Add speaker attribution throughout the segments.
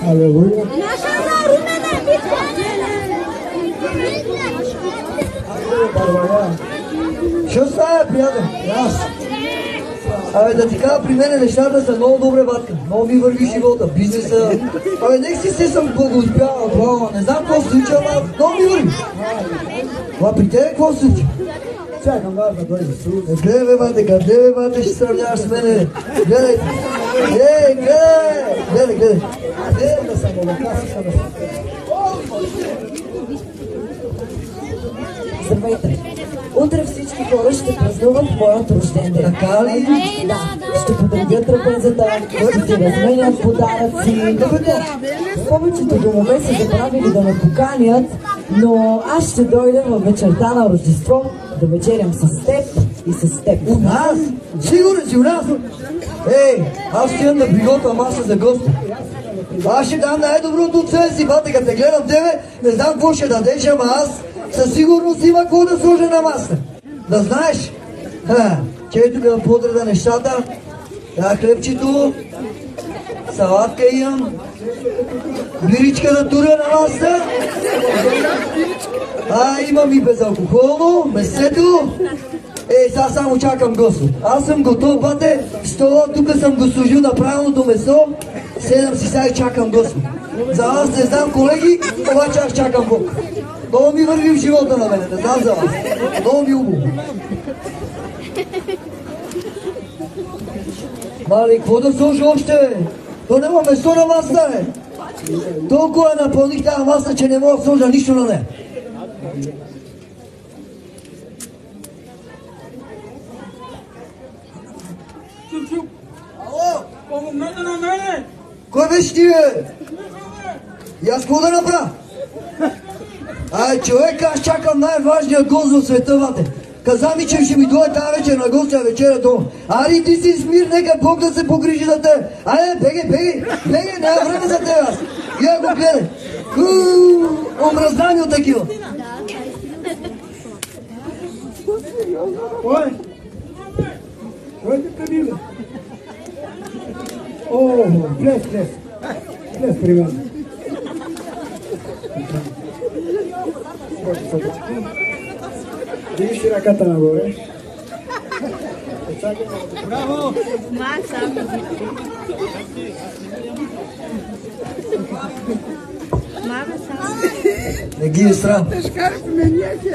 Speaker 1: Алелуя. Що става, приятел? Аз. Абе, да ти кажа, при мене нещата са много добре, батка. Много ми върви живота, бизнеса. Абе, нека си се съм благоуспявал, това, не знам какво се случи, ама много ми върви. Ама при тебе какво се случи?
Speaker 2: Чакам да дойде Исус.
Speaker 1: Гледай, бе, бате, къде, бе, бате, ще сравняваш с мене? Гледай. Ей, гледай. Гледай.
Speaker 2: Да съм молокасиха да съм.
Speaker 3: Здравейте! Утре всички хора ще празнуват моят рожден ден.
Speaker 1: Така ли?
Speaker 3: Да, ще подредят трапезата, ще си разменят подаръци. Повечето домове са забравили да ме поканят, но аз ще дойда във вечерта на Рождество да вечерям с теб и с теб.
Speaker 1: У нас? Сигурен си у нас? Ей, аз ще имам да приготвя маса за гости. Аз ще дам най-доброто от себе си, бате, като те гледам тебе, не знам какво ще дадеш, ама аз със сигурност има какво да сложа на масата. Да знаеш? Че тук да подреда нещата. Хлебчето, салатка имам, биричка да туря на масата. Имам и безалкохолно, месето. Сега само чакам Господ. Аз съм готов, бате, стола, тук съм го служил на правилното месо. Седам си сега и чакам Господ. За вас не знам, колеги, обаче аз чакам Бог. Много ми върви в живота на мене, не знам за вас. Много ми убаво. Мали, какво да сложа още, бе? То няма месо на масата, бе. Толкова напълних тази маса, че не мога да сложа нищо на нея. Ало!
Speaker 4: Помогнете на мене!
Speaker 1: Кой беше ти, бе? И аз какво да направя? Човек, аз чакам най-важния гост в света, бате. Каза ми, че ще ми дойде тази вечер на гостя вечеря дома. Ари, ти си смир, нека Бог да се погрижи за теб. Бегай, няма време за теб аз. Я го гледай. Омразнани от такива.
Speaker 2: Кой те прибива? О, влез. Влез при мен. Дигаш си ръката нагоре.
Speaker 4: Браво!
Speaker 1: Не ги е срам.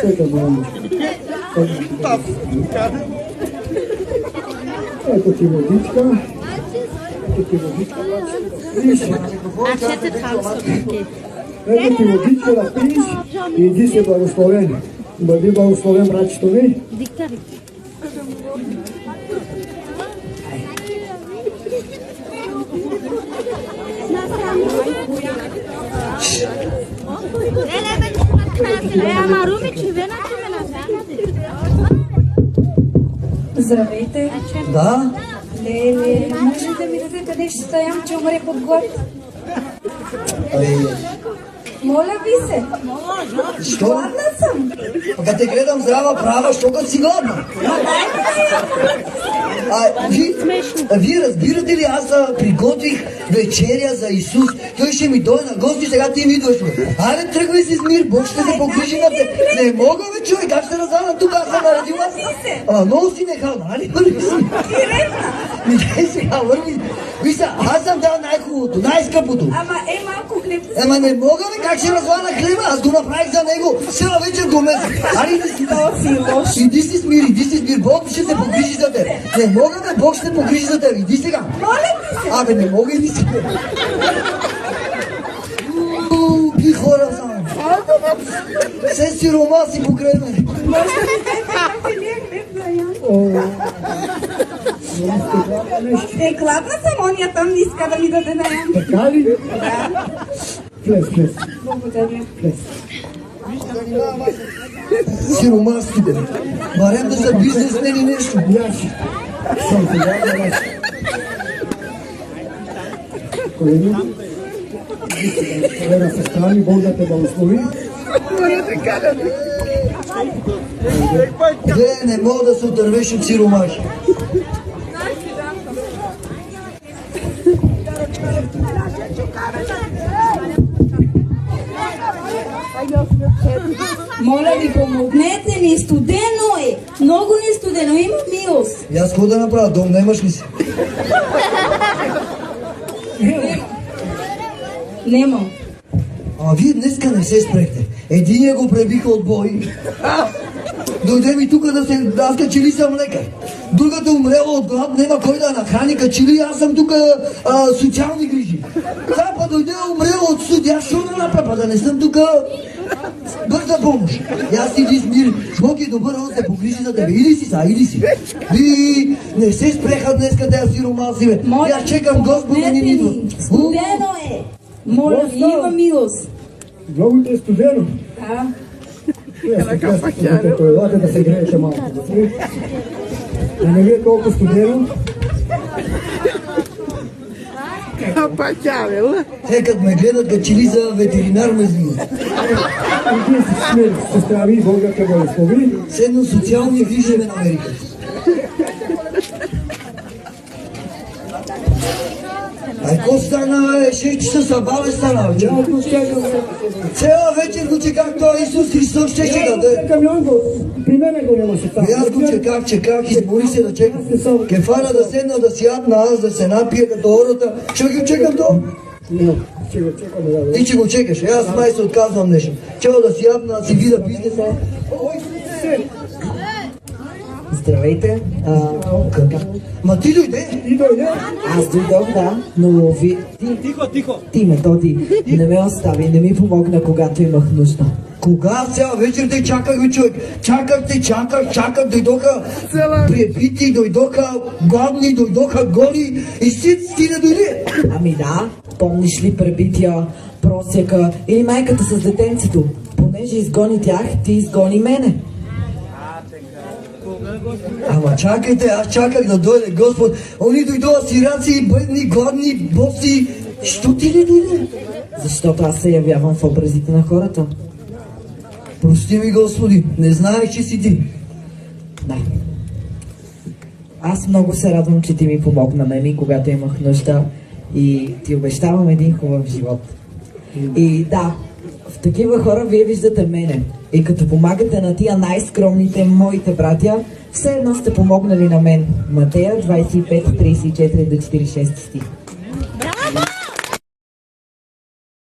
Speaker 2: Чекай, мамо. Ето ти водичка. Ето ти водичка да пиеш и иди си благословен. Бъди благословен, братчето ми.
Speaker 3: Здравейте!
Speaker 1: Да?
Speaker 3: Леле, може да ми дадете къде ще стоям, че умре под глад? Моля ви се!
Speaker 1: Що?
Speaker 3: Гладна съм!
Speaker 1: Като те гледам здрава права, що като си гладна? Вие разбирате ли, аз приготвих вечеря за Исус. Той ще ми дойде на гости, сега ти ми идваш. Айде, тръгвай си с мир, Бог ще се погрижи на те. Не мога, бе, човек, как ще развалям тук, аз съм наредила. Много си нехална, али върви си. Дай сега, върви. Виж са, аз съм дал най-хубавото, най-скъпото.
Speaker 3: Ама малко хлеб.
Speaker 1: Ема не мога, бе, как ще разваля хлеба? Аз го направих за него. Цяла вечер го меса. Али да си дава си лош. Иди си смир. Бог ще се погрижи за теб. Не мога, бе, Бог ще се погрижи за теб. Иди сега.
Speaker 3: Моля
Speaker 1: бе, не мога, иди сега. Какви хора само. Все сирома си покрай мен.
Speaker 3: Може да ми дадете ли хлеб за ям? Гладна съм, ония там не иска да ми даде на ям.
Speaker 2: Така ли?
Speaker 3: Да.
Speaker 2: Влез.
Speaker 3: Благодаря.
Speaker 2: Влез.
Speaker 1: Сиромаските. Барем да са бизнесмени нещо.
Speaker 2: Яши. Съм сега за вас. Колеги, Вера се страни, Бог да те благослови.
Speaker 1: Не мога да се отървеш от сиромаш.
Speaker 5: Моля ви, помогнете ни, студено е. Много ни студено, има милост.
Speaker 1: И аз какво да направя? Дом немаш ли си?
Speaker 5: Нема.
Speaker 1: А вие днеска не се спрехте. Единия го пребиха от бой. Дойде ми тук да се... Аз качели съм лекар. Другата умрела от глад, нема кой да нахрани, качели аз съм тук социални грижи. Та па дойде умрела от студия, що да направя, да не съм тук бърза помощ. И аз иди с мир, Бог е добър, он се погрижи за тебе. Иди си са, иди си. И не се спреха днеска да я сиромаси, бе. И аз чекам Господа ни идва.
Speaker 5: Студено е. Моля ви, има милост.
Speaker 2: Много ти е студено.
Speaker 5: Да.
Speaker 2: Елате да се греете малко. А не ви е толкова студено?
Speaker 1: Те като ме гледат, качели за ветеринар ме звият.
Speaker 2: Вие си смели, сестра ви, Бога те благослови.
Speaker 1: Седно социални грижи ме намериха. А какво стана, бе? 6 часа събаве стана, вече. Цяла вечер го чеках това Исус Христос щеше да даде.
Speaker 2: При мене го нямаше там.
Speaker 1: И аз го чеках, избори се да чекам. Кефана да седна, да си ядна, аз да се напия като хората. Ще го чекам то? Ти че го чекаш, аз май се отказвам нещо. Чела да си ядна, да си видя бизнеса.
Speaker 3: Здравейте.
Speaker 1: Ма ти дойде?
Speaker 2: Ти дойде?
Speaker 3: Аз дойдох, да, но ви... Ти, Методи, не ме остави, не ми помогна, когато имах нужда.
Speaker 1: Кога цяла вечер те чаках, бе, човек? Чаках, дойдоха пребити, дойдоха гладни, дойдоха голи и ти не дойде.
Speaker 3: Ами да, помниш ли пребития, просяка или майката с детенцето? Понеже изгони тях, ти изгони мене.
Speaker 1: Ама чакайте, аз чаках да дойде Господ. Они дойдоха сираци, бедни, гладни, боси. Що ти не дойде?
Speaker 3: Защото аз се явявам в образите на хората.
Speaker 1: Прости ми, Господи, не знаех, че си ти.
Speaker 3: Да. Аз много се радвам, че ти ми помогна мен, когато имах нужда и ти обещавам един хубав живот. И да, в такива хора вие виждате мене. И като помагате на тия най-скромните моите братя, все едно сте помогнали на мен. Матея 25, 34 до 46 стих.